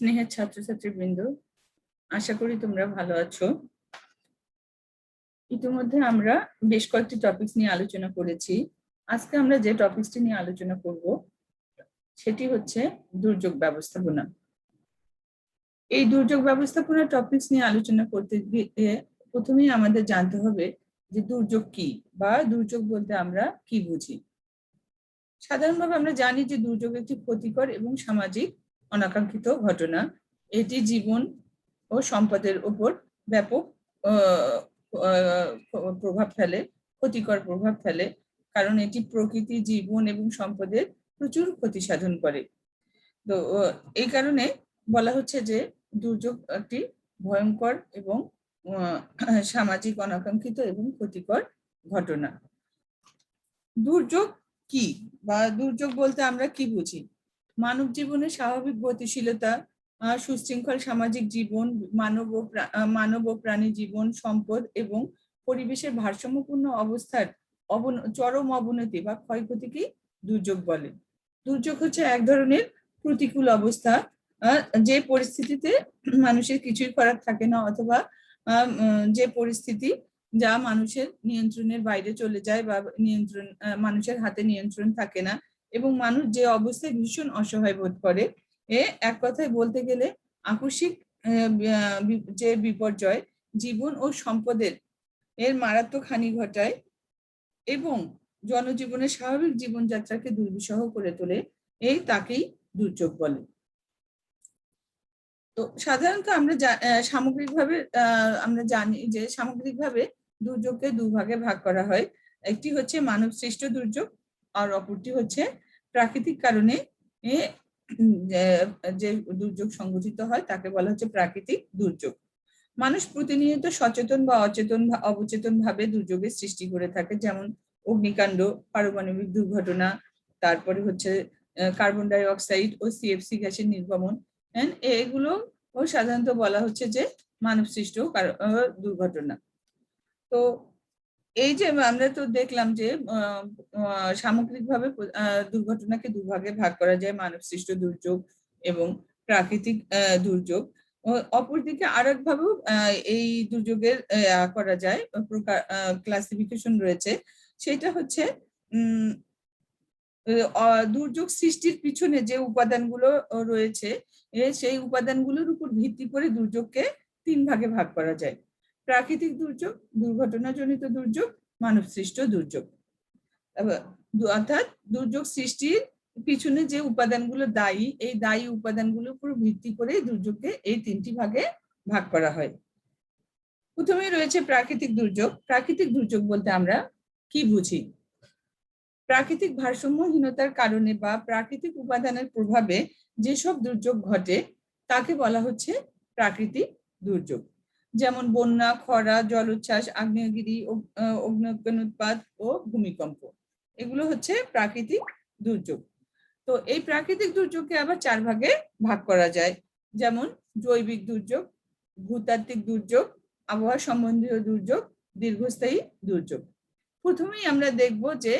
স্নেহের ছাত্রছাত্রীবৃন্দ, আশা করি তোমরা ভালো আছো। ইতিমধ্যে আমরা বেশ কয়েকটি টপিকস নিয়ে আলোচনা করেছি। আজকে আমরা যে টপিকসটি নিয়ে আলোচনা করব সেটি হচ্ছে দুর্যোগ ব্যবস্থাপনা। এই দুর্যোগ ব্যবস্থাপনা টপিকস নিয়ে আলোচনা করতে গিয়ে প্রথমেই আমাদের জানতে হবে যে দুর্যোগ কি বা দুর্যোগ বলতে আমরা কি বুঝি। সাধারণভাবে আমরা জানি যে দুর্যোগ একটি ক্ষতিকর এবং সামাজিক অনাকাঙ্ক্ষিত ঘটনা। এটি জীবন ও সম্পদের উপর ব্যাপক প্রভাব ফেলে, ক্ষতিকর প্রভাব ফেলে, কারণ এটি প্রকৃতি, জীবন এবং সম্পদের প্রচুর ক্ষতি সাধন করে। তো এই কারণে বলা হচ্ছে যে দুর্যোগ একটি ভয়ঙ্কর এবং সামাজিক অনাকাঙ্ক্ষিত এবং ক্ষতিকর ঘটনা। দুর্যোগ কি বা দুর্যোগ বলতে আমরা কি বুঝি? মানব জীবনের স্বাভাবিক গতিশীলতা, সুশৃঙ্খল সামাজিক জীবন, মানব ও প্রাণী জীবন, সম্পদ এবং পরিবেশের ভারসাম্যপূর্ণ অবস্থার চরম অবনতি বা ক্ষয়ক্ষতিকেই দুর্যোগ বলে। দুর্যোগ হচ্ছে এক ধরনের প্রতিকূল অবস্থা, যে পরিস্থিতিতে মানুষের কিছুই করার থাকে না, অথবা যে পরিস্থিতি যা মানুষের নিয়ন্ত্রণের বাইরে চলে যায় বা মানুষের হাতে নিয়ন্ত্রণ থাকে না, এবং মানুষ যে অবস্থায় ভীষণ অসহায় বোধ করে। এক কথায় বলতে গেলে আকস্মিক যে বিপর্যয় জীবন ও সম্পদের মারাত্মক হানি ঘটায় এবং জনজীবনের স্বাভাবিক জীবনযাত্রাকে দুর্বিষহ করে তোলে, তাকেই দুর্যোগ বলে। তো সাধারণত আমরা সামগ্রিকভাবে আমরা জানি যে সামগ্রিকভাবে দুর্যোগকে দুভাগে ভাগ করা হয়। একটি হচ্ছে মানব সৃষ্ট দুর্যোগ, আর অপরটি হচ্ছে প্রাকৃতিক কারণে যে দুর্যোগ সংঘটিত হয় তাকে বলা হচ্ছে প্রাকৃতিক দুর্যোগ। মানুষ প্রতিনিয়ত সচেতন বা অবচেতন ভাবে দুর্যোগের সৃষ্টি করে থাকে, যেমন অগ্নিকাণ্ড, পারমাণবিক দুর্ঘটনা, তারপরে হচ্ছে কার্বন ডাই অক্সাইড ও সিএফসি গ্যাসের নির্গমন। এগুলো সাধারণত বলা হচ্ছে যে মানব সৃষ্ট দুর্ঘটনা। তো এই যে আমরা তো দেখলাম যে সামগ্রিকভাবে দুর্ঘটনাকে দুভাগে ভাগ করা যায়, মানব সৃষ্ট দুর্যোগ এবং প্রাকৃতিক দুর্যোগ। অপরদিকে আরেক ভাবেও এই দুর্যোগের করা যায়, ক্লাসিফিকেশন রয়েছে। সেটা হচ্ছে দুর্যোগ সৃষ্টির পিছনে যে উপাদানগুলো রয়েছে, সেই উপাদানগুলোর উপর ভিত্তি করে দুর্যোগকে তিন ভাগে ভাগ করা যায়: প্রাকৃতিক দুর্যোগ, দুর্ঘটনাজনিত দুর্যোগ, মানব সৃষ্ট দুর্যোগ। অর্থাৎ দুর্যোগ সৃষ্টির পিছনে যে উপাদানগুলো দায়ী, এই দায়ী উপাদানগুলোর উপর ভিত্তি করে দুর্যোগকে এই তিনটি ভাগে ভাগ করা হয়। প্রথমে রয়েছে প্রাকৃতিক দুর্যোগ। প্রাকৃতিক দুর্যোগ বলতে আমরা কি বুঝি? প্রাকৃতিক ভারসাম্যহীনতার কারণে বা প্রাকৃতিক উপাদানের প্রভাবে যেসব দুর্যোগ ঘটে তাকে বলা হচ্ছে প্রাকৃতিক দুর্যোগ, যেমন বন্যা, খরা, জলোচ্ছ্বাস, আগ্নেয়গিরি, অগ্ন্যুৎপাত ও ভূমিকম্প। এগুলো হচ্ছে প্রাকৃতিক দুর্যোগ। তো এই প্রাকৃতিক দুর্যোগকে আবার চার ভাগে ভাগ করা যায়, যেমন জৈবিক দুর্যোগ, ভূতাত্ত্বিক দুর্যোগ, আবহাওয়া সম্বন্ধীয় দুর্যোগ, দীর্ঘস্থায়ী দুর্যোগ। প্রথমেই আমরা দেখব যে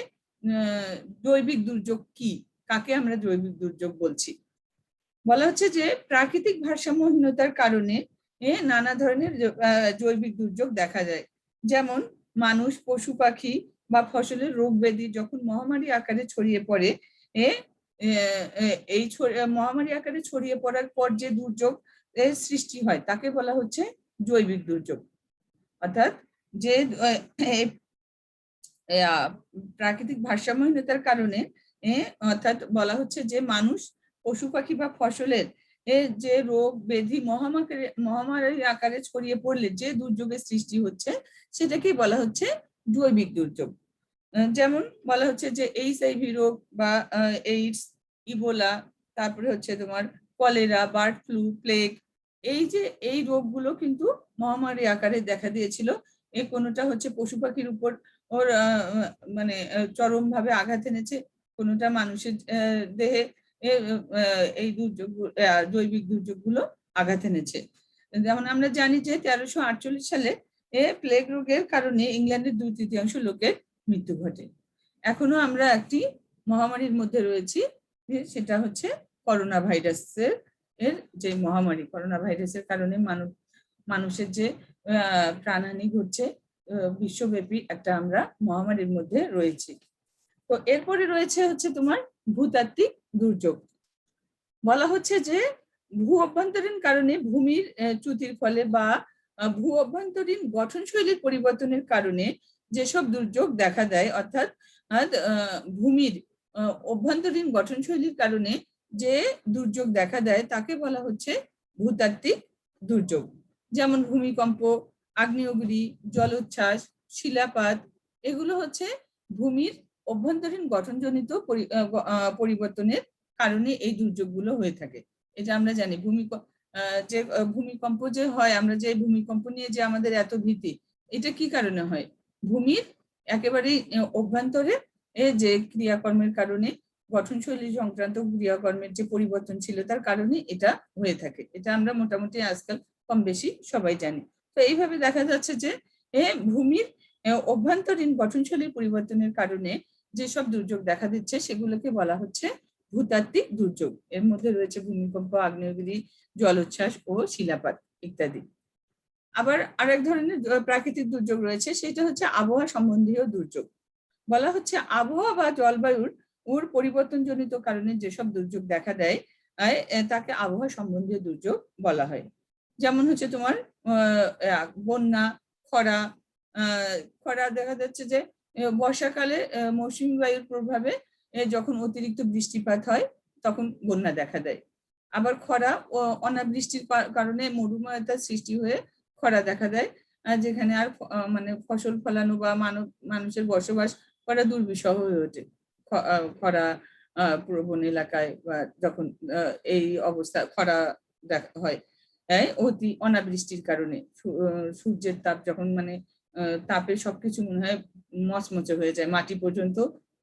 জৈবিক দুর্যোগ কি, কাকে আমরা জৈবিক দুর্যোগ বলছি। বলা হচ্ছে যে প্রাকৃতিক ভারসাম্যহীনতার কারণে নানা ধরনের জৈবিক দুর্যোগ দেখা যায়, যেমন মানুষ, পশু পাখি বা ফসলের রোগ ব্যাধি যখন মহামারী আকারে ছড়িয়ে পড়ে, এই মহামারী আকারে ছড়িয়ে পড়ার পর যে দুর্যোগ সৃষ্টি হয় তাকে বলা হচ্ছে জৈবিক দুর্যোগ। অর্থাৎ যে প্রাকৃতিক ভারসাম্যহীনতার কারণে অর্থাৎ বলা হচ্ছে যে মানুষ, পশু পাখি বা ফসলের যে রোগ ব্যাধি মহামারীর আকারে ছড়িয়ে পড়লে যে দুর্যোগের সৃষ্টি হচ্ছে সেটাকেই বলা হচ্ছে জৈবিক দুর্যোগ। যেমন বলা হচ্ছে যে HIV রোগ বা এইডস, ইবোলা, তারপরে হচ্ছে তোমার কলেরা, বার্ড ফ্লু, প্লেগ, এই রোগগুলো কিন্তু মহামারী আকারে দেখা দিয়েছিল। কোনোটা হচ্ছে পশু পাখির উপর মানে চরম ভাবে আঘাত এনেছে, কোনোটা মানুষের দেহে এই দুর্যোগ, জৈবিক দুর্যোগগুলো আঘাত এনেছে। যেমন আমরা জানি যে 1348 সালে প্লেগ রোগের কারণে ইংল্যান্ডের 2/3 লোকের মৃত্যু ঘটে। এখনো আমরা একটি মহামারীর মধ্যে রয়েছি, সেটা হচ্ছে করোনা ভাইরাসের এর যে মহামারী করোনা ভাইরাসের কারণে মানুষের যে প্রাণহানি ঘটছে, বিশ্বব্যাপী একটা আমরা মহামারীর মধ্যে রয়েছি। তো এরপরে রয়েছে হচ্ছে তোমার ভূতাত্ত্বিক দুর্যোগ। বলা হচ্ছে যে ভূ অভ্যন্তরীণ কারণে ভূমির চ্যুতির ফলে বা ভূ অভ্যন্তরীণ গঠনশৈলীর পরিবর্তনের কারণে যেসব দুর্যোগ দেখা দেয়, অর্থাৎ ভূমির অভ্যন্তরীণ গঠনশৈলীর কারণে যে দুর্যোগ দেখা দেয় তাকে বলা হচ্ছে ভূতাত্ত্বিক দুর্যোগ। যেমন ভূমিকম্প, আগ্নেয়গিরি, জলোচ্ছ্বাস, শিলাপাত, এগুলো হচ্ছে ভূমির অভ্যন্তরীণ গঠনজনিত পরিবর্তনের কারণে এই দুর্যোগগুলো হয়ে থাকে। এটা আমরা জানি। ভূমিকম্প যে হয়, আমরা যে ভূমিকম্প নিয়ে যে আমাদের এত ভীতি, এটা কি কারণে হয়? ভূমির একেবারেই অভ্যন্তরে যে ক্রিয়াকর্মের কারণে, গঠনশৈলী সংক্রান্ত ক্রিয়াকর্মের যে পরিবর্তন ছিল তার কারণে এটা হয়ে থাকে। এটা আমরা মোটামুটি আজকাল কম বেশি সবাই জানি। তো এইভাবে দেখা যাচ্ছে যে ভূমির অভ্যন্তরীণ গঠনশৈলীর পরিবর্তনের কারণে যেসব দুর্যোগ দেখা দিচ্ছে সেগুলোকে বলা হচ্ছে ভূতাত্ত্বিক দুর্যোগ। এর মধ্যে রয়েছে ভূমিকম্প, আগ্নেয়গিরি, জলোচ্ছ্বাস ও শিলাপাত ইত্যাদি। আবার আরেক ধরনের প্রাকৃতিক দুর্যোগ রয়েছে, সেটা হচ্ছে আবহাওয়া সম্বন্ধীয় দুর্যোগ। বলা হচ্ছে আবহাওয়া বা জলবায়ুর পরিবর্তনজনিত কারণে যেসব দুর্যোগ দেখা দেয় তাকে আবহাওয়া সম্বন্ধীয় দুর্যোগ বলা হয়। যেমন হচ্ছে তোমার বন্যা, খরা। খরা দেখা যাচ্ছে যে বর্ষাকালে মৌসুমী বায়ুর প্রভাবে যখন অতিরিক্ত বৃষ্টিপাত হয় তখন বন্যা দেখা দেয়। আবার খরা ও অনাবৃষ্টির কারণে মরুময়তার সৃষ্টি হয়ে খরা দেখা দেয়, যেখানে আর মানে ফসল ফলানো বা মানুষের বসবাস করা দুর্বিষহ হয়ে ওঠে। খরা প্রবণ এলাকায় বা যখন এই অবস্থা খরা দেখা হয় অতি অনাবৃষ্টির কারণে, সূর্যের তাপ যখন মানে তাপে সবকিছু মনে হয় মচমচে হয়ে যায়, মাটি পর্যন্ত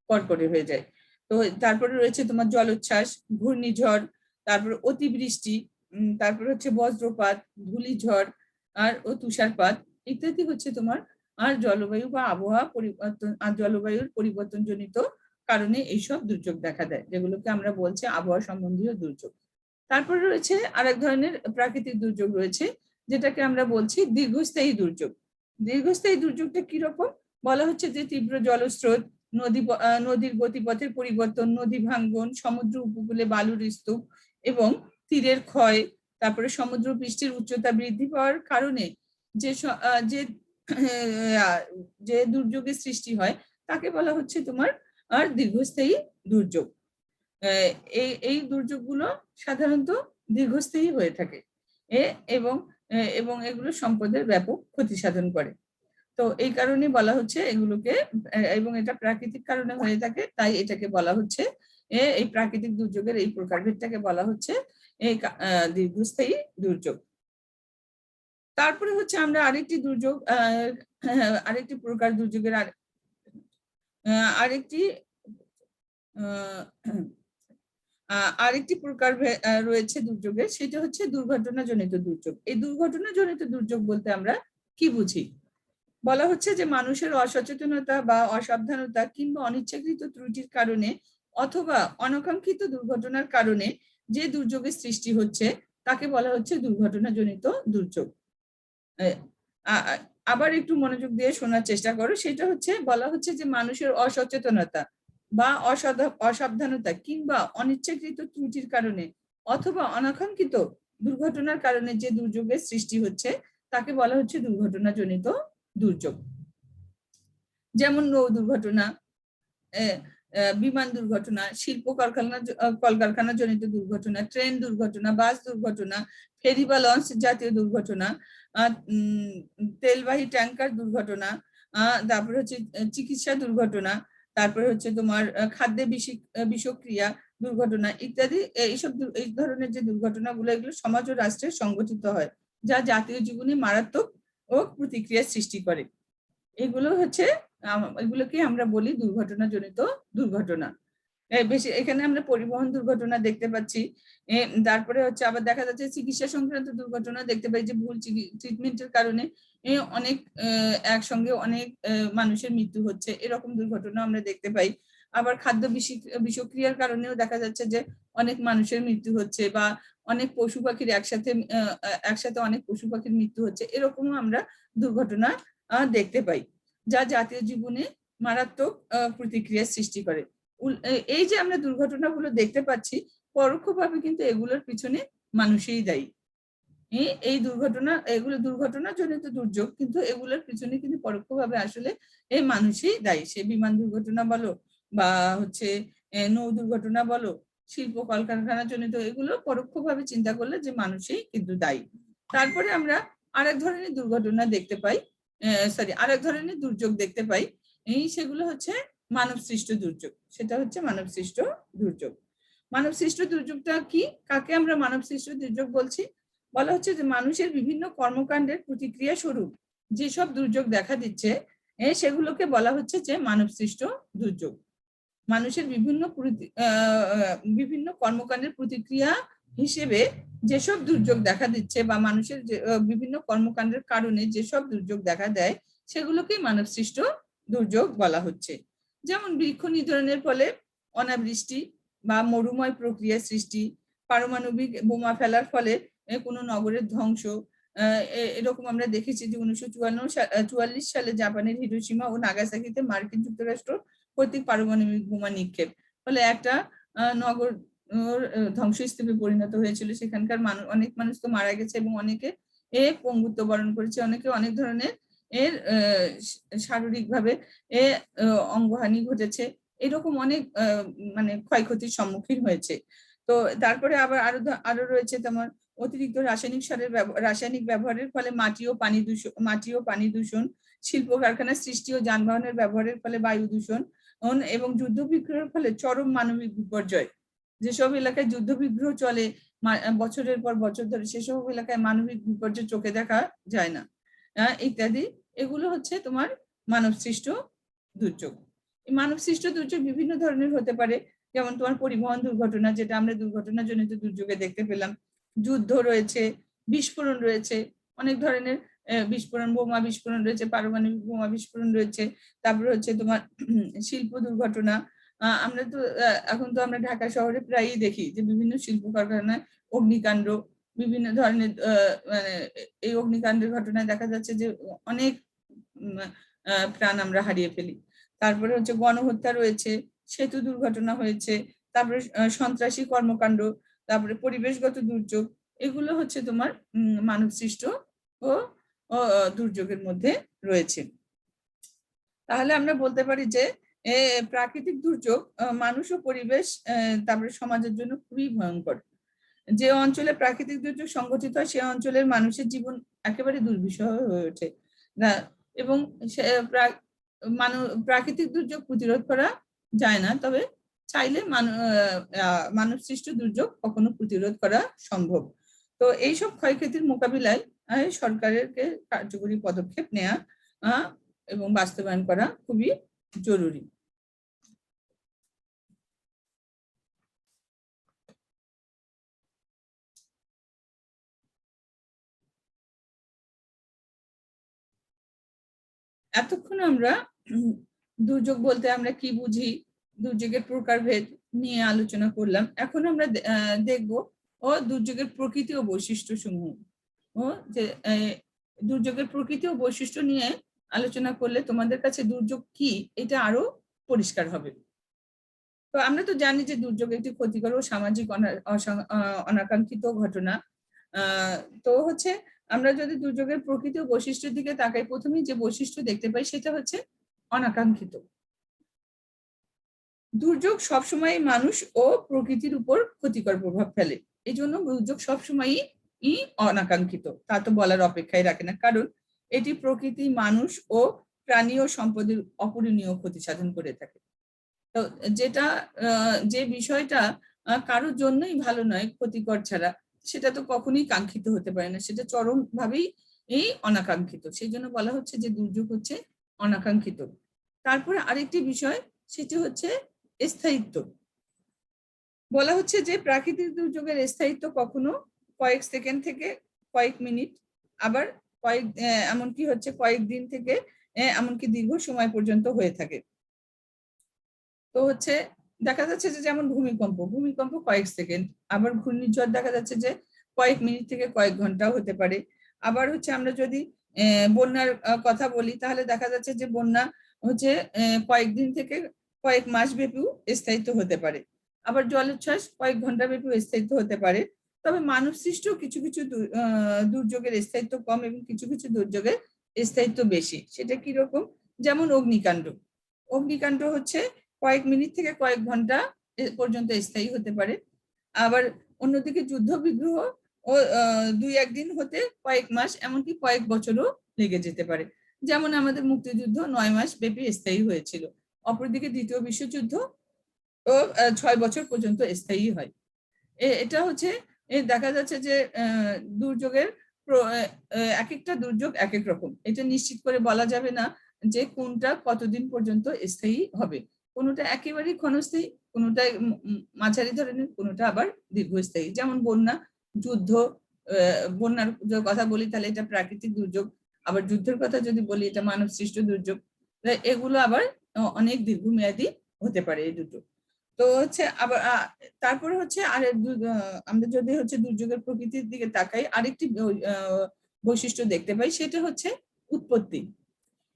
কড়কড়ে হয়ে যায়। তো তারপরে রয়েছে তোমার জলোচ্ছ্বাস, ঘূর্ণিঝড়, তারপর অতিবৃষ্টি, তারপর হচ্ছে বজ্রপাত, ধূলিঝড় আর তুষারপাত ইত্যাদি হচ্ছে তোমার আর জলবায়ু বা আবহাওয়া পরিবর্তন আর জলবায়ুর পরিবর্তনজনিত কারণে এইসব দুর্যোগ দেখা দেয়, যেগুলোকে আমরা বলছি আবহাওয়া সম্বন্ধীয় দুর্যোগ। তারপরে রয়েছে আরেক ধরনের প্রাকৃতিক দুর্যোগ রয়েছে, যেটাকে আমরা বলছি দীর্ঘস্থায়ী দুর্যোগ। দীর্ঘস্থায়ী দুর্যোগটা কিরকম? বলা হচ্ছে যে তীব্র জলস্রোত, নদীর গতিপথের পরিবর্তন, নদী ভাঙ্গন, সমুদ্র উপকূলে বালুর স্তূপ এবং তীরের ক্ষয়, তারপরে সমুদ্র পৃষ্ঠের উচ্চতা বৃদ্ধি পাওয়ার কারণে যে যে দুর্যোগের সৃষ্টি হয় তাকে বলা হচ্ছে তোমার আর দীর্ঘস্থায়ী দুর্যোগ। এই দুর্যোগগুলো সাধারণত দীর্ঘস্থায়ী হয়ে থাকে এবং এগুলো সম্পদের ব্যাপক ক্ষতি সাধন করে। তো এই কারণে বলা হচ্ছে এগুলোকে, এবং এটা প্রাকৃতিক কারণে হয়ে থাকে, তাই এটাকে বলা হচ্ছে এই প্রাকৃতিক দুর্যোগের এই প্রকারভেদটাকে বলা হচ্ছে এই দীর্ঘস্থায়ী দুর্যোগ। তারপরে হচ্ছে আমরা আরেকটি দুর্যোগ, আরেকটি প্রকার দুর্যোগের আরেকটি প্রকার রয়েছে দুর্যোগের, সেটা হচ্ছে দুর্ঘটনাজনিত দুর্যোগ। এই দুর্ঘটনাজনিত দুর্যোগ বলতে আমরা কি বুঝি? বলা হচ্ছে যে মানুষের অসচেতনতা বা অসাবধানতা কিংবা অনিচ্ছাকৃত ত্রুটির কারণে অথবা অনাকাঙ্ক্ষিত দুর্ঘটনার কারণে যে দুর্যোগের সৃষ্টি হচ্ছে তাকে বলা হচ্ছে দুর্ঘটনাজনিত দুর্যোগ। আবার একটু মনোযোগ দিয়ে শোনার চেষ্টা করো। সেটা হচ্ছে বলা হচ্ছে যে মানুষের অসচেতনতা বা অসাবধানতা কিংবা অনিচ্ছাকৃত ত্রুটির কারণে অথবা অনাকাঙ্ক্ষিত দুর্ঘটনার কারণে যে দুর্যোগের সৃষ্টি হচ্ছে তাকে বলা হচ্ছে দুর্ঘটনাজনিত দুর্যোগ। যেমন নৌ দুর্ঘটনা, বিমান দুর্ঘটনা, শিল্প কলকারখানা জনিত দুর্ঘটনা, ট্রেন দুর্ঘটনা, বাস দুর্ঘটনা, ফেরি বা লঞ্চ জাতীয় দুর্ঘটনা, তেলবাহী ট্যাঙ্কার দুর্ঘটনা, তারপরে হচ্ছে চিকিৎসা দুর্ঘটনা, তারপরে হচ্ছে তোমার খাদ্যে বিষক্রিয়া দুর্ঘটনা ইত্যাদি। এই ধরনের যে দুর্ঘটনাগুলো, এগুলো সমাজ ও রাষ্ট্রে সংঘটিত হয়, যা জাতীয় জীবনে মারাত্মক ও প্রতিক্রিয়া সৃষ্টি করে। এগুলোকে আমরা বলি দুর্ঘটনাজনিত দুর্ঘটনা। বেশি এখানে আমরা পরিবহন দুর্ঘটনা দেখতে পাচ্ছি, তারপরে হচ্ছে আবার দেখা যাচ্ছে চিকিৎসা সংক্রান্ত দুর্ঘটনা দেখতে পাই, যে ভুল ট্রিটমেন্টের কারণে অনেক একসঙ্গে অনেক মানুষের মৃত্যু হচ্ছে, এরকম দুর্ঘটনা আমরা দেখতে পাই। আবার খাদ্য বিষক্রিয়ার কারণেও দেখা যাচ্ছে যে অনেক মানুষের মৃত্যু হচ্ছে, বা অনেক পশু পাখির একসাথে অনেক পশু পাখির মৃত্যু হচ্ছে, এরকমও আমরা দুর্ঘটনা দেখতে পাই, যা জাতীয় জীবনে মারাত্মক প্রতিক্রিয়ার সৃষ্টি করে। এই যে আমরা দুর্ঘটনাগুলো দেখতে পাচ্ছি, পরোক্ষভাবে কিন্তু এগুলোর পিছনে মানুষই দায়ী। এগুলো দুর্ঘটনাজনিত দুর্যোগ, কিন্তু এগুলোর পিছনে কিন্তু পরোক্ষভাবে আসলে এই মানুষই দায়ী। সে বিমান দুর্ঘটনা বলো, বা হচ্ছে নৌ দুর্ঘটনা বলো, শিল্প কলকারখানা জনিত, এগুলো পরোক্ষভাবে চিন্তা করলে যে মানুষই কিন্তু দায়ী। তারপরে আমরা আরেক ধরনের দুর্ঘটনা দেখতে পাই, আরেক ধরনের দুর্যোগ দেখতে পাই, সেগুলো হচ্ছে মানব সৃষ্ট দুর্যোগ। সেটা হচ্ছে মানব সৃষ্ট দুর্যোগ। মানব সৃষ্ট দুর্যোগটা কি, কাকে আমরা মানব সৃষ্ট দুর্যোগ বলছি? বলা হচ্ছে যে মানুষের বিভিন্ন কর্মকাণ্ডের প্রতিক্রিয়া স্বরূপ যেসব দুর্যোগ দেখা দিচ্ছে, সেগুলোকে বলা হচ্ছে যে মানব সৃষ্ট দুর্যোগ। মানুষের বিভিন্ন কর্মকাণ্ডের প্রতিক্রিয়া হিসেবে যেসব দুর্যোগ দেখা দিচ্ছে, বা মানুষের বিভিন্ন কর্মকাণ্ডের কারণে যেসব দুর্যোগ দেখা দেয়, সেগুলোকেই মানব সৃষ্ট দুর্যোগ বলা হচ্ছে। যেমন বৃক্ষ নিধনের ফলে অনাবৃষ্টি বা মরুময় প্রক্রিয়া সৃষ্টি, পারমাণবিক বোমা ফেলার ফলে কোনো নগরের ধ্বংস। এরকম আমরা দেখেছি যে 1944 সালে জাপানের হিরোশিমা ও নাগাসাকিতে মার্কিন যুক্তরাষ্ট্র কর্তৃক পারমাণবিক বোমা নিক্ষেপ ফলে একটা নগর ধ্বংসস্তূপে পরিণত হয়েছিল। সেখানকার অনেক মানুষ তো মারা গেছে, এবং অনেকে পঙ্গুত্ব বরণ করেছে, অনেকে অনেক ধরনের শারীরিকভাবে অঙ্গহানি ঘটেছে, এরকম অনেক মানে ক্ষয়ক্ষতির সম্মুখীন হয়েছে। তো তারপরে আবার আরো রয়েছে তোমার অতিরিক্ত রাসায়নিক ব্যবহারের ফলে মাটি ও পানি দূষণ, শিল্প কারখানার সৃষ্টি ও যানবাহনের ব্যবহারের ফলে বায়ু দূষণ, এবং যুদ্ধ বিগ্রহের ফলে চরম মানবিক বিপর্যয়। যেসব এলাকায় যুদ্ধ বিগ্রহ চলে বছরের পর বছর ধরে, সেসব এলাকায় মানবিক বিপর্যয় চোখে দেখা যায় না, ইত্যাদি। এগুলো হচ্ছে তোমার মানব সৃষ্ট দুর্যোগ। মানব সৃষ্ট দুর্যোগ বিভিন্ন ধরনের হতে পারে, যেমন তোমার পরিবহন দুর্ঘটনা, যেটা আমরা দুর্ঘটনাজনিত দুর্যোগে দেখতে পেলাম। যুদ্ধ রয়েছে, বিস্ফোরণ রয়েছে, অনেক ধরনের বিস্ফোরণ, বোমা বিস্ফোরণ রয়েছে, পারমাণবিক বোমা বিস্ফোরণ রয়েছে। তারপরে হচ্ছে তোমার শিল্প দুর্ঘটনা। আমরা তো এখন তো আমরা ঢাকা শহরে প্রায়ই দেখি যে বিভিন্ন শিল্প কারখানায় অগ্নিকাণ্ড, বিভিন্ন ধরনের মানে এই অগ্নিকাণ্ডের ঘটনায় দেখা যাচ্ছে যে অনেক প্রাণ আমরা হারিয়ে ফেলি। তারপরে হচ্ছে গণহত্যা রয়েছে, সেতু দুর্ঘটনা হয়েছে, তারপরে সন্ত্রাসী কর্মকাণ্ড, তারপরে পরিবেশগত দুর্যোগ, এগুলো হচ্ছে তোমার মানব সৃষ্ট ও দুর্যোগের মধ্যে রয়েছে। তাহলে আমরা বলতে পারি যে প্রাকৃতিক দুর্যোগ মানুষ ও পরিবেশ তারপরে সমাজের জন্য খুবই ভয়ঙ্কর। যে অঞ্চলে প্রাকৃতিক দুর্যোগ সংঘটিত হয়, সে অঞ্চলের মানুষের জীবন একেবারে দুর্বিষহ হয়ে ওঠে, এবং প্রাকৃতিক দুর্যোগ প্রতিরোধ করা যায় না, তবে চাইলে মানব সৃষ্ট দুর্যোগ কখনো প্রতিরোধ করা সম্ভব। তো এইসব ক্ষয়ক্ষতির মোকাবিলায় সরকারের কার্যকরী পদক্ষেপ নেওয়া এবং বাস্তবায়ন করা খুবই জরুরি। এতক্ষণ আমরা দুর্যোগ বলতে আমরা কি বুঝি, দুর্যোগের প্রকারভেদ নিয়ে আলোচনা করলাম। এখন আমরা দেখব দুর্যোগের প্রকৃতি ও বৈশিষ্ট্য সমূহ। যে দুর্যোগের প্রকৃতি ও বৈশিষ্ট্য নিয়ে আলোচনা করলে তোমাদের কাছে দুর্যোগ কি এটা আরো পরিষ্কার হবে। তো আমরা তো জানি যে দুর্যোগ একটি ক্ষতিকর ও সামাজিক অনাকাঙ্ক্ষিত ঘটনা। তো হচ্ছে আমরা যদি দুর্যোগের প্রকৃতি ও বৈশিষ্ট্যের দিকে তাকাই, প্রথমেই যে বৈশিষ্ট্য দেখতে পাই সেটা হচ্ছে অনাকাঙ্ক্ষিত। দুর্যোগ সবসময় মানুষ ও প্রকৃতির উপর ক্ষতিকর প্রভাব ফেলে, এই জন্য দুর্যোগ সবসময়ই অনাকাঙ্ক্ষিত, তা তো বলার অপেক্ষাই রাখে না, কারণ এটি প্রকৃতি, মানুষ ও প্রাণী ও সম্পদের অপূরণীয় ক্ষতি সাধন করে থাকে। তো যে বিষয়টা কারোর জন্যই ভালো নয়, ক্ষতিকর ছাড়া, সেটা তো কখনোই কাঙ্ক্ষিত হতে পারে না, সেটা চরম ভাবেই অনাকাঙ্ক্ষিত। সেই জন্য বলা হচ্ছে যে দুর্যোগ হচ্ছে অনাকাঙ্ক্ষিত। তারপরে আরেকটি বিষয়, সেটি হচ্ছে স্থায়িত্ব। বলা হচ্ছে যে প্রাকৃতিক দুর্যোগের স্থায়িত্ব কখনো কয়েক সেকেন্ড থেকে কয়েক মিনিট, আবার এমনকি হচ্ছে কয়েকদিন থেকে এমনকি দীর্ঘ সময় পর্যন্ত হয়ে থাকে। তো হচ্ছে দেখা যাচ্ছে যে যেমন ভূমিকম্প কয়েক সেকেন্ড, আবার ঘূর্ণিঝড় দেখা যাচ্ছে যে কয়েক মিনিট থেকে কয়েক ঘন্টাও হতে পারে। আবার হচ্ছে আমরা যদি বন্যার কথা বলি, তাহলে দেখা যাচ্ছে যে বন্যা হচ্ছে কয়েকদিন থেকে কয়েক মাস ব্যাপীও স্থায়িত্ব হতে পারে। আবার জলোচ্ছ্বাস কয়েক ঘন্টা ব্যাপী স্থায়িত্ব হতে পারে। তবে মানব সৃষ্ট কিছু কিছু দুর্যোগের স্থায়িত্ব কম এবং কিছু কিছু দুর্যোগের স্থায়িত্ব বেশি। সেটা কিরকম? যেমন অগ্নিকাণ্ড হচ্ছে কয়েক মিনিট থেকে কয়েক ঘন্টা পর্যন্ত স্থায়ী হতে পারে। আবার অন্যদিকে যুদ্ধ বিগ্রহ ও 2-1 দিন হতে কয়েক মাস, এমনকি কয়েক বছরও লেগে যেতে পারে। যেমন আমাদের মুক্তিযুদ্ধ 9 মাস ব্যাপী স্থায়ী হয়েছিল। অপরদিকে দ্বিতীয় বিশ্বযুদ্ধ ও 6 বছর পর্যন্ত স্থায়ী হয়। এটা হচ্ছে দেখা যাচ্ছে যে দুর্যোগের এক একটা দুর্যোগ এক এক রকম। এটা নিশ্চিত করে বলা যাবে না যে কোনটা কতদিন পর্যন্ত স্থায়ী হবে। কোনোটা একেবারেই ক্ষণস্থায়ী, কোনোটা মাঝারি ধরনের, কোনোটা আবার দীর্ঘস্থায়ী। যেমন বন্যা, যুদ্ধ। বন্যার কথা বলি তাহলে এটা প্রাকৃতিক দুর্যোগ, আবার যুদ্ধের কথা যদি বলি এটা মানব সৃষ্ট দুর্যোগ। এগুলো আবার অনেক দীর্ঘমেয়াদী হতে পারে এই দুটো। তো হচ্ছে আবার তারপরে হচ্ছে আমরা যদি হচ্ছে দুর্যোগের প্রকৃতির দিকে তাকাই, আরেকটি বৈশিষ্ট্য দেখতে পাই, সেটা হচ্ছে উৎপত্তি।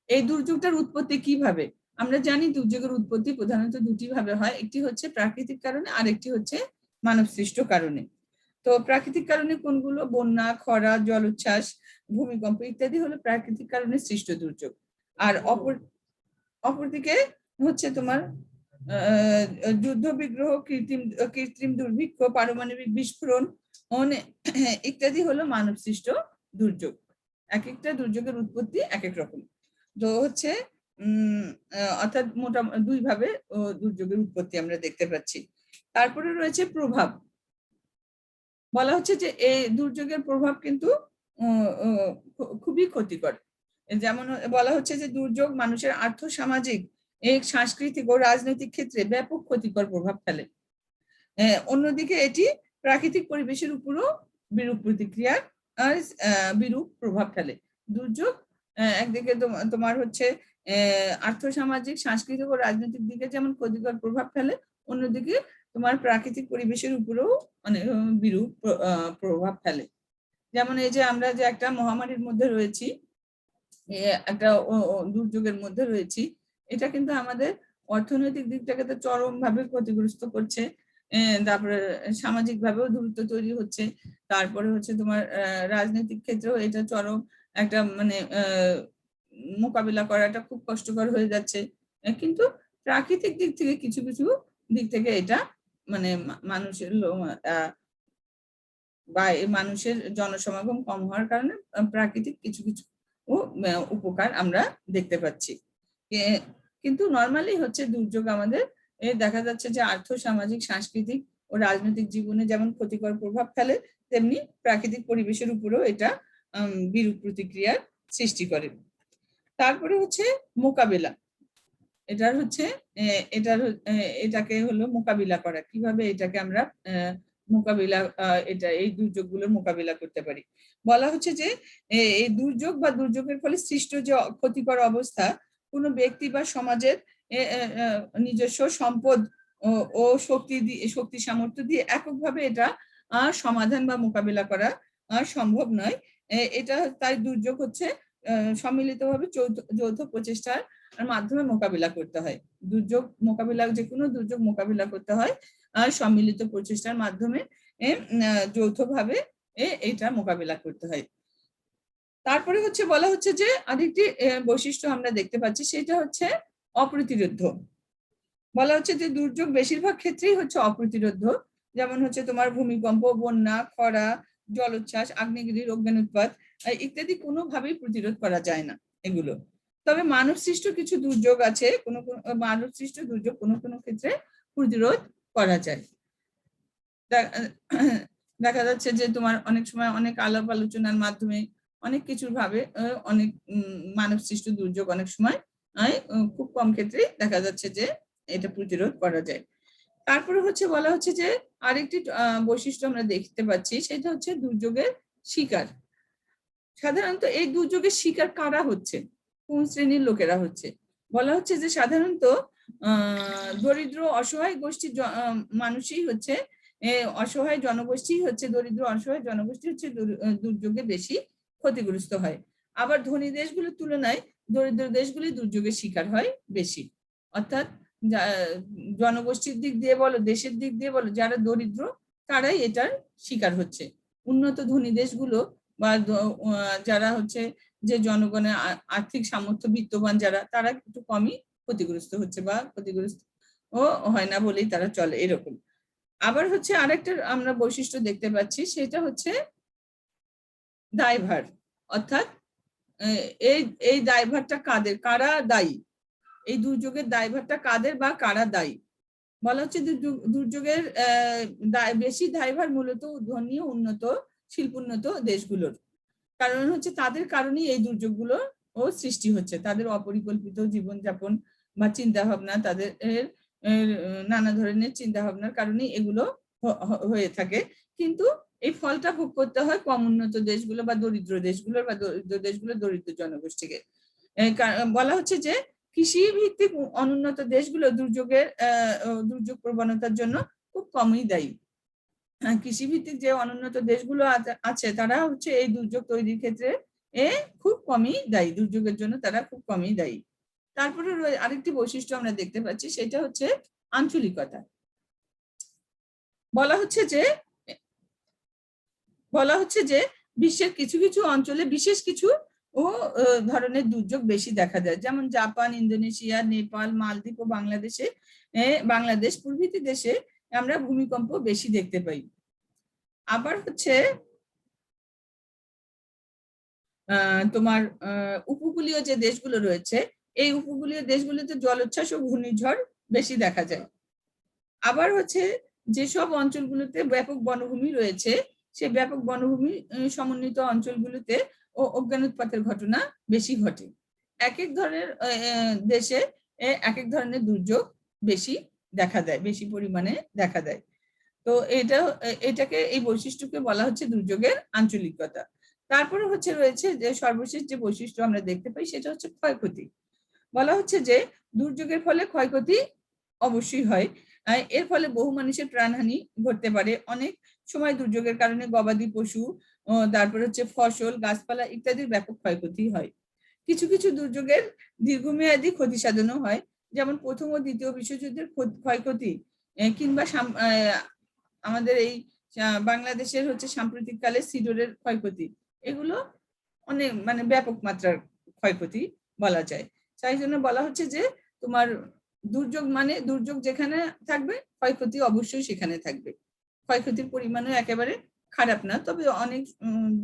এই দুর্যোগটার উৎপত্তি কিভাবে? আমরা জানি দুর্যোগের উৎপত্তি প্রধানত দুটি ভাবে হয়, একটি হচ্ছে প্রাকৃতিক কারণে, আর একটি হচ্ছে মানব সৃষ্ট কারণে। তো প্রাকৃতিক কারণে কোনগুলো? বন্যা, খরা, জলোচ্ছ্বাস, ভূমিকম্প ইত্যাদি হলো প্রাকৃতিক কারণে সৃষ্ট দুর্যোগ। আর অপরদিকে হচ্ছে তোমার যুদ্ধ বিগ্রহ, কৃত্রিম দুর্ভিক্ষ, পারমাণবিক বিস্ফোরণ ইত্যাদি হলো মানব সৃষ্ট দুর্যোগ। এক একটা দুর্যোগের উৎপত্তি এক এক রকম। তো হচ্ছে অর্থাৎ মোটামুটি দুই ভাবে দুর্যোগের উৎপত্তি আমরা দেখতে পাচ্ছি। তারপরে রয়েছে প্রভাব। বলা হচ্ছে যে এই দুর্যোগের প্রভাব কিন্তু খুবই ক্ষতিকর। যেমন বলা হচ্ছে যে দুর্যোগ মানুষের আর্থ-সামাজিক, সাংস্কৃতিক ও রাজনৈতিক ক্ষেত্রে ব্যাপক ক্ষতিকর প্রভাব ফেলে। অন্যদিকে এটি প্রাকৃতিক পরিবেশের উপরও বিরূপ প্রতিক্রিয়া আর বিরূপ প্রভাব ফেলে। দুর্যোগ একদিকে তোমার হচ্ছে আর্থ-সামাজিক, সাংস্কৃতিক ও রাজনৈতিক দিকে যেমন ক্ষতিকর প্রভাব ফেলে, অন্যদিকে তোমার প্রাকৃতিক পরিবেশের উপরেও মানে বিরূপ প্রভাব ফেলে। যেমন এই যে আমরা যে একটা মহামারীর মধ্যে রয়েছি, একটা দুর্যোগের মধ্যে রয়েছি, এটা কিন্তু আমাদের অর্থনৈতিক দিকটাকে তো চরম ভাবে ক্ষতিগ্রস্ত করছে। তারপরে সামাজিক ভাবেও দূরত্ব তৈরি হচ্ছে। তারপরে হচ্ছে তোমার রাজনৈতিক ক্ষেত্রেও এটা চরম একটা মানে মোকাবিলা করাটা খুব কষ্টকর হয়ে যাচ্ছে। কিন্তু প্রাকৃতিক দিক থেকে কিছু কিছু দিক থেকে এটা মানে মানুষের বা মানুষের জনসমাগম কম হওয়ার কারণে প্রাকৃতিক কিছু কিছু উপকার আমরা দেখতে পাচ্ছি। কিন্তু নর্মালি হচ্ছে দুর্যোগ আমাদের দেখা যাচ্ছে যে আর্থ, সামাজিক, সাংস্কৃতিক ও রাজনৈতিক জীবনে যেমন ক্ষতিকর প্রভাব ফেলে, তেমনি প্রাকৃতিক পরিবেশের উপরেও এটা বিরূপ প্রতিক্রিয়ার সৃষ্টি করে। তারপরে হচ্ছে মোকাবিলা। এটাকে হলো মোকাবিলা করা। কিভাবে এটাকে আমরা মোকাবিলা এই দুর্যোগগুলোর মোকাবিলা করতে পারি? বলা হচ্ছে যে এই দুর্যোগ বা দুর্যোগের ফলে সৃষ্ট যে ক্ষতিকর অবস্থা কোনো ব্যক্তি বা সমাজের নিজস্ব সম্পদ ও শক্তি সামর্থ্য দিয়ে এককভাবে এটা সমাধান বা মোকাবিলা করা সম্ভব নয়। এটা তাই দুর্যোগ হচ্ছে সম্মিলিতভাবে যৌথ প্রচেষ্টার মাধ্যমে মোকাবিলা করতে হয়। যে কোনো দুর্যোগ মোকাবিলা করতে হয় সম্মিলিত প্রচেষ্টার মাধ্যমে, যৌথভাবে এটা মোকাবিলা করতে হয়। তারপরে হচ্ছে বলা হচ্ছে যে আরেকটি বৈশিষ্ট্য আমরা দেখতে পাচ্ছি, সেটা হচ্ছে অপ্রতিরোধ্য। বলা হচ্ছে যে দুর্যোগ বেশিরভাগ ক্ষেত্রেই হচ্ছে অপ্রতিরোধ্য। যেমন হচ্ছে তোমার ভূমিকম্প, বন্যা, খরা, জলোচ্ছ্বাস, আগ্নেয়গিরি, অগ্ন্যুৎপাত ইত্যাদি কোনোভাবেই প্রতিরোধ করা যায় না এগুলো। তবে মানব সৃষ্ট কিছু দুর্যোগ আছে, মানব সৃষ্ট দুর্যোগ কোনো কোনো ক্ষেত্রে প্রতিরোধ করা যায়। দেখা যাচ্ছে যে তোমার অনেক সময় অনেক আলাপ আলোচনার মাধ্যমে অনেক কিছুর ভাবে অনেক মানব সৃষ্ট দুর্যোগ অনেক সময় খুব কম ক্ষেত্রে দেখা যাচ্ছে যে এটা প্রতিরোধ করা যায়। তারপরে হচ্ছে বলা হচ্ছে যে আরেকটি বৈশিষ্ট্য আমরা দেখতে পাচ্ছি, সেটা হচ্ছে দুর্যোগের শিকার। সাধারণত এই দুর্যোগের শিকার কারা হচ্ছে? কোন শ্রেণীর লোকেরা হচ্ছে? বলা হচ্ছে যে সাধারণত দরিদ্র অসহায় গোষ্ঠীর মানুষই হচ্ছে অসহায় জনগোষ্ঠী হচ্ছে দরিদ্র অসহায় জনগোষ্ঠী হচ্ছে দুর্যোগে বেশি ক্ষতিগ্রস্ত হয়। আবার ধনী দেশগুলোর তুলনায় দরিদ্র দেশগুলি দুর্যোগের শিকার হয় বেশি। অর্থাৎ জনগোষ্ঠীর দিক দিয়ে বলো দেশের দিক দিয়ে বলো যারা দরিদ্র তারাই এটার শিকার হচ্ছে। উন্নত ধনী দেশগুলো বা যারা হচ্ছে যে জনগণের আর্থিক সামর্থ্য বিত্তবান যারা তারা একটু কমই ক্ষতিগ্রস্ত হচ্ছে বা ক্ষতিগ্রস্ত ও হয় না বলেই তারা চলে এরকম। আবার হচ্ছে আরেকটা আমরা বৈশিষ্ট্য দেখতে পাচ্ছি সেটা হচ্ছে দায়ভার। অর্থাৎ এই দায়ভারটা কাদের, কারা দায়ী, এই দুর্যোগের দায়ভারটা কাদের বা কারা দায়ী। বলা হচ্ছে দুর্যোগের বেশি দায়ভার মূলত ধনী উন্নত শিল্পোন্নত দেশগুলোর। কারণ হচ্ছে তাদের কারণেই এই দুর্যোগগুলো ও সৃষ্টি হচ্ছে। তাদের অপরিকল্পিত জীবনযাপন বা চিন্তা ভাবনা, তাদের নানা ধরনের চিন্তা ভাবনার কারণে এগুলো হয়ে থাকে। কিন্তু এই ফলটা ভোগ করতে হয় কম উন্নত দেশগুলো বা দরিদ্র দেশগুলোর বা দরিদ্র দেশগুলো দরিদ্র জনগোষ্ঠীকে। বলা হচ্ছে যে কৃষি ভিত্তিক অনুন্নত দেশগুলো দুর্যোগ প্রবণতার জন্য খুব কমই দায়ী। কৃষিভিত্তিক যে অনুন্নত দেশগুলো আছে তারা হচ্ছে এই দুর্যোগ তৈরির ক্ষেত্রে খুব কমই দায়ী, দুর্যোগের জন্য তারা খুব কমই দায়ী। তারপরে আরেকটি বৈশিষ্ট্য আমরা দেখতে পাচ্ছি সেটা হচ্ছে আঞ্চলিকতা। বলা হচ্ছে যে বিশ্বের কিছু কিছু অঞ্চলে বিশেষ কিছু ধরনের দুর্যোগ বেশি দেখা যায়, যেমন জাপান, ইন্দোনেশিয়া, নেপাল, মালদ্বীপ ও বাংলাদেশ প্রভৃতি দেশে আমরা ভূমিকম্প বেশি দেখতে পাই। আবার হচ্ছে তোমার উপকূলীয় যে দেশগুলো রয়েছে এই উপকূলীয় দেশগুলোতে জলোচ্ছ্বাস ও ঘূর্ণিঝড় বেশি দেখা যায়। আবার হচ্ছে যেসব অঞ্চলগুলোতে ব্যাপক বনভূমি রয়েছে সেই ব্যাপক বনভূমি সমন্বিত অঞ্চলগুলোতে অজ্ঞানোৎপাতের ঘটনা বেশি ঘটে। এক এক ধরনের দেশে এক এক ধরনের দুর্যোগ বেশি দেখা দেয়, বেশি পরিমাণে দেখা দেয়। তো এটাকে এই বৈশিষ্ট্যকে বলা হচ্ছে দুর্যোগের আঞ্চলিকতা। তারপরে রয়েছে যে সর্বশেষ যে বৈশিষ্ট্য আমরা দেখতে পাই সেটা হচ্ছে ক্ষয়ক্ষতি। বলা হচ্ছে যে দুর্যোগের ফলে ক্ষয়ক্ষতি অবশ্যই হয়, এর ফলে বহু মানুষের প্রাণহানি ঘটতে পারে। অনেক সময় দুর্যোগের কারণে গবাদি পশু, তারপরে হচ্ছে ফসল, গাছপালা ইত্যাদির ব্যাপক ক্ষয়ক্ষতি হয়। কিছু কিছু দুর্যোগের দীর্ঘমেয়াদী ক্ষতি সাধনও হয়, যেমন প্রথম ও দ্বিতীয় বিশ্বযুদ্ধের ক্ষয়ক্ষতি, কিংবা আমাদের এই বাংলাদেশের হচ্ছে সাম্প্রতিককালে সিডরের ক্ষয়ক্ষতি, এগুলো অনেক মানে ব্যাপক মাত্রার ক্ষয়ক্ষতি বলা যায়। তাই জন্য বলা হচ্ছে যে তোমার দুর্যোগ মানে দুর্যোগ যেখানে থাকবে ক্ষয়ক্ষতি অবশ্যই সেখানে থাকবে। ক্ষয়ক্ষতির পরিমাণও একেবারে খারাপ না, তবে অনেক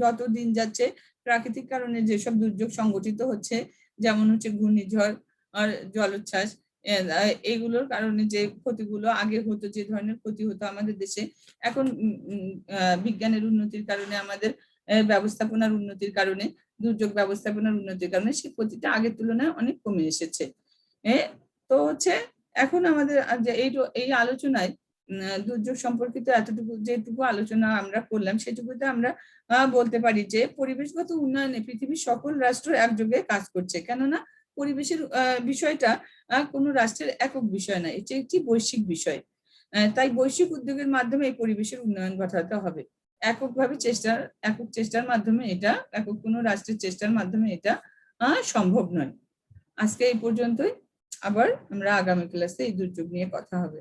যত দিন যাচ্ছে প্রাকৃতিক কারণে যেসব দুর্যোগ সংঘটিত হচ্ছে, যেমন হচ্ছে ঘূর্ণিঝড় আর জলোচ্ছ্বাস, এগুলোর কারণে যে ক্ষতিগুলো আগে হতো, যে ধরনের ক্ষতি হতো আমাদের দেশে, এখন বিজ্ঞানের উন্নতির কারণে, আমাদের ব্যবস্থাপনার উন্নতির কারণে, দুর্যোগ ব্যবস্থাপনার উন্নতির কারণে সেই ক্ষতিটা আগের তুলনায় অনেক কমে এসেছে। তো হচ্ছে এখন আমাদের এই আলোচনায় দুর্যোগ সম্পর্কিত যেটুকু আলোচনা আমরা করলাম সেটুকুতে আমরা বলতে পারি যে পরিবেশগত উন্নয়নে পৃথিবীর সকল রাষ্ট্র একযোগে কাজ করছে। কেননা পরিবেশের বিষয়টা কোনো রাষ্ট্রের একক বিষয় না, এটি একটি বৈশ্বিক বিষয়। তাই বৈশ্বিক উদ্যোগের মাধ্যমে এই পরিবেশের উন্নয়ন ঘটাতে হবে। একক চেষ্টার মাধ্যমে একক কোনো রাষ্ট্রের চেষ্টার মাধ্যমে এটা সম্ভব নয়। আজকে এই পর্যন্তই, আবার আমরা আগামী ক্লাসে এই দুর্যোগ নিয়ে কথা হবে।